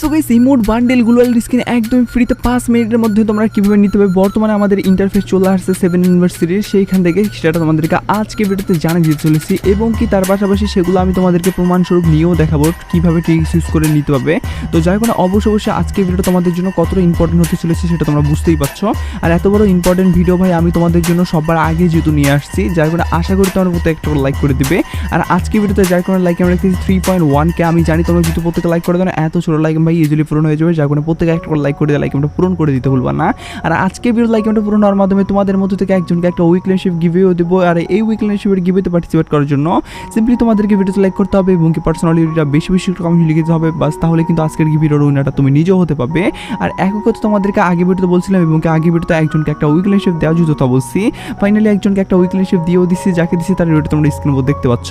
So guys emote bundle global skin একদম ফ্রিতে 5 মিনিটের মধ্যে তোমরা কিভাবে নিতে হবে বর্তমানে আমাদের ইন্টারফেস চলে আসছে 7 ইউনিভার্সিটির, সেইখান থেকে সেটা তোমাদেরকে আজকে ভিডিওতে জানিয়ে দিতে চলেছি এবং কি তার পাশাপাশি সেগুলো আমি তোমাদেরকে প্রমাণস্বরূপ নিয়েও দেখাবো কিভাবে ট্রিক্স ইউজ করে নিতে হবে। তো যাই হোক অবশ্যই আজকে ভিডিও তোমাদের জন্য কতটা ইম্পর্টেন্ট হতে চলেছে সেটা তোমরা বুঝতেই পারছো। আর এত বড় ইম্পর্টেন্ট ভিডিও ভাই আমি তোমাদের জন্য সবার আগে যেহেতু নিয়ে আসছি, যার কারণে আশা করি তোমরা প্রত্যেক একটা লাইক করে দিবে। আর আজকে ভিডিওতে যার কারণে লাইক আমরা রেখেছি 3.1k। আমি জানি তোমরা যদি প্রত্যেকে লাইক করে দাও না এত ছোট লাইক ভাই ইজিলি পূরণ হয়ে যাবে, যার কারণে প্রত্যেকে একটা করে লাইক করে দিয়ে লাইক আমরা পূরণ করে দিতে ভুলবা না। আর আজকে ভিডিও লাইক আমরা পূরণ হওয়ার মাধ্যমে তোমাদের মধ্যে থেকে একজনকে একটা উইকলিশিপ গিভেও দেবো। আর এই উইকলিশিপের গিভেতে পার্টিসিপেট করার জন্য সিম্পলি তোমাদেরকে ভিডিওতে লাইক করতে হবে এবং কি পার্সোনালিটিটা বেশি কমেন্ট লিখতে হবে, বাস তাহলে কিন্তু আজকের ভিডিওর উইনারটা তুমি নিজেও হতে পারবে। আর একই কথা তোমাদেরকে আগে ভিডিওতে বলছিলাম এবং কি আগে ভিডিওতে একজনকে একটা উইকলিশিপ দেওয়া যেত বলছি, ফাইনালি একজনকে একটা উইকলিশিপ দিয়েও দিচ্ছি, যাকে দিচ্ছি তার ভিডিওটা তোমরা স্ক্রিনের উপর দেখতে পাচ্ছ।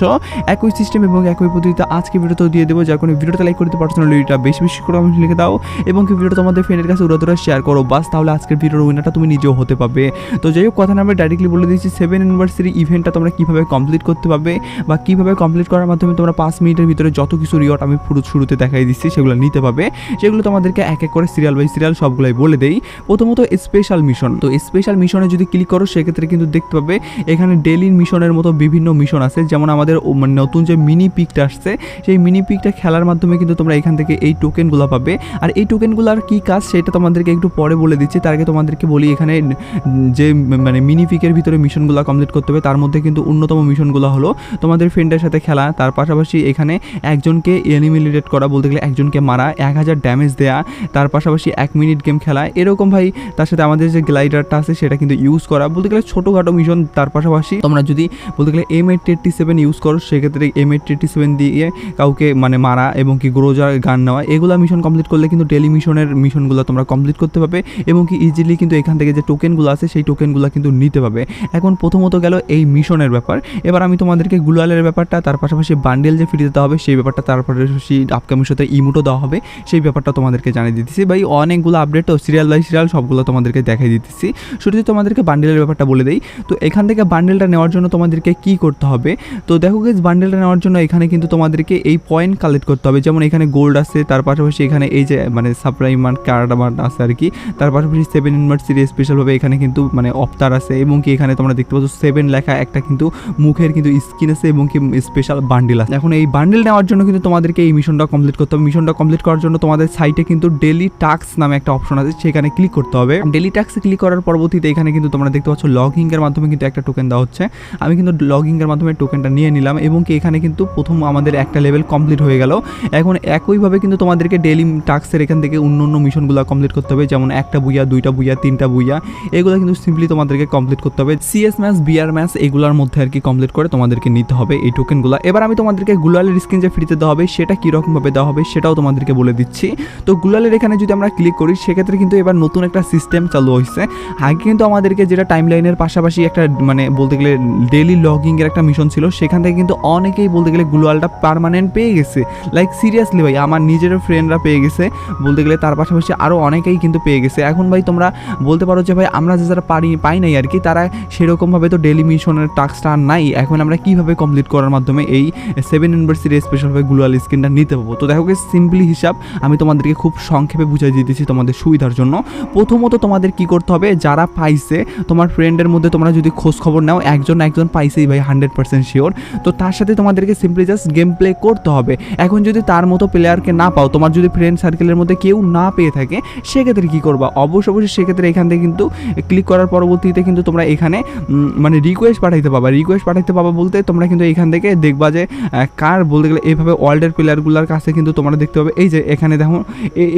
একই সিস্টেম এবং একই পদ্ধতিতে আজকে ভিডিওতেও দিয়ে দেবো, যার কারণে ভিডিওটা লাইক করতে পার্সোনালিটিটা বেশি করে কমেন্ট লিখে দাও এবং কি ভিডিও তোমাদের ফ্রেন্ডের কাছে উড়াদুরা শেয়ার করো, বাস তাহলে আজকের ভিডিওর উইনারটা তুমি নিজেও হতে পারবে। তো যাই হোক কথা না আমরা ডাইরেক্টলি বলে দিচ্ছি 7 ইউনিভার্সিটি ইভেন্টটা তোমরা কীভাবে কমপ্লিট করতে পারবে বা কীভাবে কমপ্লিট করার মাধ্যমে তোমরা 5 মিনিটের ভিতরে যত কিছু রিওয়ার্ড আমি পুরো শুরুতে দেখাই দিচ্ছি সেগুলো নিতে পারবে। সেগুলো তোমাদেরকে এক এক করে সিরিয়াল বাই সিরিয়াল সবগুলাই বলে দেই। প্রথমত স্পেশাল মিশন, তো স্পেশাল মিশনে যদি ক্লিক করো সেক্ষেত্রে কিন্তু দেখতে পাবে এখানে ডেইলি মিশনের মতো বিভিন্ন মিশন আছে। যেমন আমাদের নতুন যে মিনি পিকটা আসছে সেই মিনি পিকটা খেলার মাধ্যমে কিন্তু তোমরা এখান থেকে এই টোকেনগুলো পাবে। আর এই টোকেনগুলোর কী কাজ সেটা তোমাদেরকে একটু পরে বলে দিচ্ছি, তার আগে তোমাদেরকে বলি এখানে যে মানে মিনি পিকের ভিতরে মিশনগুলো কমপ্লিট করতে হবে তার মধ্যে কিন্তু অন্যতম মিশনগুলো হলো তোমাদের ফ্রেন্ডের সাথে খেলা, তার পাশাপাশি এখানে একজনকে এলিমিনেট করা, বলতে গেলে একজনকে মারা, 1000 ড্যামেজ দেয়া, তার পাশাপাশি 1 মিনিট গেম খেলা এরকম ভাই। তার সাথে আমাদের যে গ্লাইডারটা আছে সেটা কিন্তু ইউজ করা, বলতে গেলে ছোটোখাটো মিশন। তার পাশাপাশি তোমরা যদি বলতে গেলে M887 ইউজ করো সেক্ষেত্রে M887 দিয়ে কাউকে মানে মারা এবং কি গ্রোজার গান নেওয়া, এগুলো মিশন কমপ্লিট করলে কিন্তু ডেলি মিশনগুলো তোমরা কমপ্লিট করতে পারবে এবং কি ইজিলি কিন্তু এখান থেকে যে টোকেনগুলো আছে সেই টোকেনগুলো কিন্তু নিতে পারবে। এখন প্রথমত গেল এই মিশনের ব্যাপার, এবার আমি তোমাদেরকে গ্লোয়ালের ব্যাপারটা, তার পাশাপাশি বান্ডেল যে ফ্রি দিতে হবে সেই ব্যাপারটা, তার পাশাপাশি আপকামিং সাথে ইমোটও দেওয়া হবে সেই ব্যাপারটা তোমাদেরকে জানিয়ে দিতেছি। ভাই অনেকগুলো আপডেট তো সিরিয়াল বাই সিরিয়াল সবগুলো তোমাদেরকে দেখাই দিতেছি। শুরুতে তোমাদেরকে বান্ডেলের ব্যাপারটা বলে দেই। তো এখান থেকে বান্ডেলটা নেওয়ার জন্য তোমাদেরকে কি করতে হবে, তো দেখো গাইস বান্ডেলটা নেওয়ার জন্য এখানে কিন্তু তোমাদেরকে এই পয়েন্ট কালেক্ট করতে হবে। যেমন এখানে গোল্ড আছে, তার পাশাপাশি এখানে এই যে মানে সাপ্লাইমার কার্ডামার আছে আর কি, তার পাশাপাশি 7 ইউনিভার্সিটি স্পেশালভাবে এখানে কিন্তু মানে অফতার আছে এবং কি এখানে তোমরা দেখতে পাচ্ছ 7 লেখা একটা কিন্তু মুখের কিন্তু স্কিন আছে এবং কি স্পেশাল বান্ডেল আছে। এখন এই বান্ডেল নেওয়ার জন্য কিন্তু তোমাদেরকে এই মিশনটা কমপ্লিট করতে হবে। মিশনটা কমপ্লিট করার জন্য তোমাদের সাইটে কিন্তু ডেলি টাস্ক নামে একটা অপশন আছে, সেখানে ক্লিক করতে হবে। ডেলি টাস্কে ক্লিক করার পরবর্তীতে এখানে কিন্তু তোমরা দেখতে পাচ্ছ লগইনের মাধ্যমে কিন্তু একটা টোকেন দেওয়া হচ্ছে। আমি কিন্তু লগইনের মাধ্যমে টোকেনটা নিয়ে নিলাম এবং কি এখানে কিন্তু প্রথম আমাদের একটা লেভেল কমপ্লিট হয়ে গেল। এখন একইভাবে কিন্তু তোমাদেরকে ডেলি টাস্কের এখান থেকে অন্য মিশনগুলো কমপ্লিট করতে হবে, যেমন একটা বুইয়া, 2টা বুইয়া, 3টা বুইয়া, এগুলো কিন্তু সিম্পলি তোমাদেরকে কমপ্লিট করতে হবে। CS ম্যাচ, BR ম্যাচ এগুলোর মধ্যে আর কি কমপ্লিট করে তোমাদেরকে নিতে হবে এই টোকেনগুলো। এবার আমি তোমাদেরকে গ্লোয়ালের স্কিন যে ফ্রিতে দেওয়া হবে সেটা কীরকমভাবে দেওয়া হবে সেটাও তোমাদেরকে বলে দিচ্ছি। তো গ্লোয়ালের এখানে যদি আমরা ক্লিক করি সেক্ষেত্রে কিন্তু এবার নতুন একটা সিস্টেম চালু হয়েছে। আগে কিন্তু আমাদেরকে যেটা টাইম লাইনের পাশাপাশি একটা মানে বলতে গেলে ডেইলি লগিংয়ের একটা মিশন ছিল, সেখান থেকে কিন্তু অনেকেই বলতে গেলে গ্লোয়ালটা পার্মানেন্ট পেয়ে গেছে। লাইক সিরিয়াসলি ভাই আমার নিজের ফ্রেন্ডরা পেয়ে গেছে বলতে গেলে, তার পাশাপাশি আরও অনেকেই কিন্তু পেয়ে গেছে। এখন ভাই তোমরা বলতে পারো যে ভাই আমরা যারা পাই নাই আর কি, তারা সেরকমভাবে তো ডেলি মিশনের টাস্কটা আর নাই, এখন আমরা কীভাবে কমপ্লিট করার মাধ্যমে এই 7 ইউনিভার্সিটি স্পেশালভাবে গ্লোয়াল স্কিনটা নিতে পারবো। তো দেখো সিম্পলি হিসাব আমি তোমাদেরকে খুব সংক্ষেপে বুঝাই দিতেছি তোমাদের সুবিধার জন্য। প্রথমত তোমাদের কি করতে হবে, যারা পাইছে তোমার ফ্রেন্ডের মধ্যে তোমরা যদি খোঁজ খবর নাও একজন পাইছেই ভাই 100% শিওর, তো তার সাথে তোমাদেরকে সিম্পলি জাস্ট গেম প্লে করতে হবে। এখন যদি তার মতো প্লেয়ারকে না পাও, তোমার যদি ফ্রেন্ড সার্কেলের মধ্যে কেউ না পেয়ে থাকে সেক্ষেত্রে কী করবা, অবশ্যই সেক্ষেত্রে এখান থেকে কিন্তু ক্লিক করার পরবর্তীতে কিন্তু তোমরা এখানে মানে রিকোয়েস্ট পাঠাইতে পাবা বলতে তোমরা কিন্তু এখান থেকে দেখবা যে কার বলতে গেলে এইভাবে ওয়ার্ল্ডের প্লেয়ারগুলোর কাছে কিন্তু তোমরা দেখতে পাবে এই যে এখানে দেখো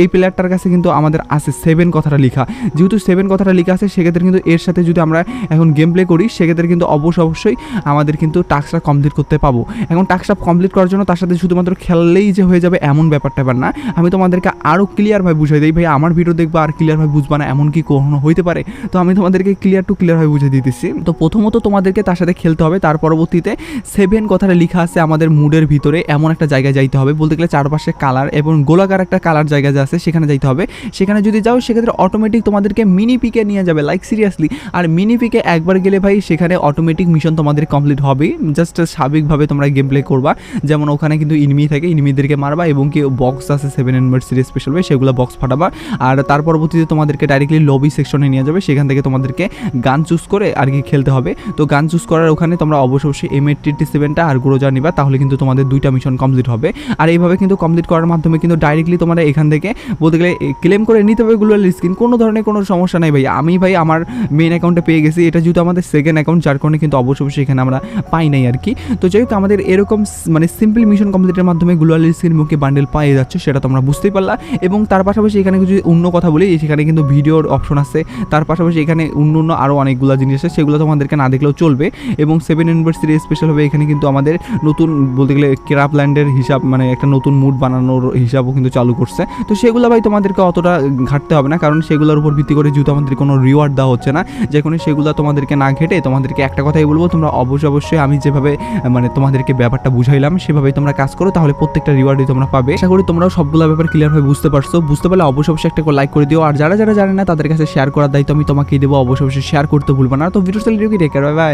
এই প্লেয়ারটার কাছে কিন্তু আমাদের আছে 7 কথাটা লেখা। যেহেতু 7 কথাটা লেখা আছে সেক্ষেত্রে কিন্তু এর সাথে যদি আমরা এখন গেম প্লে করি সেক্ষেত্রে কিন্তু অবশ্যই আমাদের কিন্তু টাস্কটা কমপ্লিট করতে পাবো। এখন টাস্কটা কমপ্লিট করার জন্য তার সাথে শুধুমাত্র খেললেই যে হয়ে যাবে এমন ব্যাপারটা না, আমি তোমাদেরকে আরও ক্লিয়ারভাবে বুঝাই দিই। ভাই আমার ভিডিও দেখবা আর ক্লিয়ারভাবে বুঝবা না এমন কি কখনো হইতে পারে, তো আমি তোমাদেরকে ক্লিয়ারভাবে বুঝিয়ে দিতেছি। তো প্রথমত তোমাদেরকে তার সাথে খেলতে হবে, তার পরবর্তীতে 7 কথাটা লেখা আছে আমাদের মুডের ভিতরে এমন একটা জায়গায় যাইতে হবে, বলতে গেলে চারপাশে কালার এবং গোলাকার একটা কালার জায়গা যে আছে সেখানে যাইতে হবে। সেখানে যদি যাও সেক্ষেত্রে অটোমেটিক তোমাদেরকে মিনি পিকে নিয়ে যাবে, লাইক সিরিয়াসলি। আর মিনি পিকে একবার গেলে ভাই সেখানে অটোমেটিক মিশন তোমাদের কমপ্লিট হবে, জাস্ট স্বাভাবিকভাবে তোমরা গেম প্লে করবা। যেমন ওখানে কিন্তু ইনিমি থাকে, ইনিমিদেরকে মারবা এবং কি বক্স আছে 7 7 অ্যানিভার্সারি স্পেশাল হবে সেগুলো বক্স ফাটাবা। আর তার পরবর্তীতে তোমাদেরকে ডাইরেক্টলি লবি সেকশনে নিয়ে যাবে, সেখান থেকে তোমাদেরকে গান চুজ করে আর কি খেলতে হবে। তো গান চুজ করার ওখানে তোমরা অবশ্যই M837টা আর গ্রোজা নিবা, তাহলে কিন্তু তোমাদের 2টা মিশন কমপ্লিট হবে। আর এইভাবে কিন্তু কমপ্লিট করার মাধ্যমে কিন্তু ডাইরেক্টলি তোমরা এখান থেকে বলতে গেলে ক্লেম করে নিতে হবে গ্লোয়াল স্কিন, কোনো ধরনের কোনো সমস্যা নাই ভাই। আমি ভাই আমার মেইন অ্যাকাউন্টে পেয়ে গেছি, এটা যেহেতু আমাদের সেকেন্ড অ্যাকাউন্ট যার কারণে কিন্তু অবশ্যই এখানে আমরা পাই নাই আর কি। তো যাই হোক আমাদের এরকম মানে সিম্পল মিশন কমপ্লিটের মাধ্যমে গ্লোয়াল স্কিন মুখে বান্ডেল পেয়ে যাচ্ছে, সেটা তোমরা বুঝতেই পারলা। এবং তার পাশাপাশি এখানে কিছু অন্য কথা বলি, সেখানে কিন্তু ভিডিওর অপশন আছে, তার পাশাপাশি এখানে অন্য আরও অনেকগুলো জিনিস আছে, সেগুলো তোমাদেরকে না দেখলেও চলবে। এবং 7 অ্যানিভার্সারি স্পেশাল হবে এখানে কিন্তু আমাদের নতুন বলতে গেলে ক্রাফল্যান্ডের হিসাব মানে একটা নতুন মুড বানানোর হিসাবও কিন্তু চালু করছে। তো সেগুলো ভাই তোমাদেরকে অতটা ঘাটতে হবে না, কারণ সেগুলোর উপর ভিত্তি করে যেহেতু আমাদের কোনো রিওয়ার্ড দেওয়া হচ্ছে না, যে কোনো সেগুলো তোমাদেরকে না ঘেটে তোমাদেরকে একটা কথাই বলবো, তোমরা অবশ্যই আমি যেভাবে মানে তোমাদেরকে ব্যাপারটা বুঝাইলাম সেভাবেই তোমরা কাজ করো, তাহলে প্রত্যেকটা রিওয়ার্ডই তোমরা পাবে। আশা করি তোমরাও সবগুলো ব্যাপার ক্লিয়ারভাবে বুঝতে পারছো। বুঝতে পারলে অবশ্যই একটা লাইক করে দিও, আর যারা জানে না তাদের কাছে শেয়ার করার দায়িত্ব আমি তোমাকেই দেবো, অবশ্যই শেয়ার করতে ভুলবে না। তো ভিডিওটা টেক কেয়ার, বাই বাই।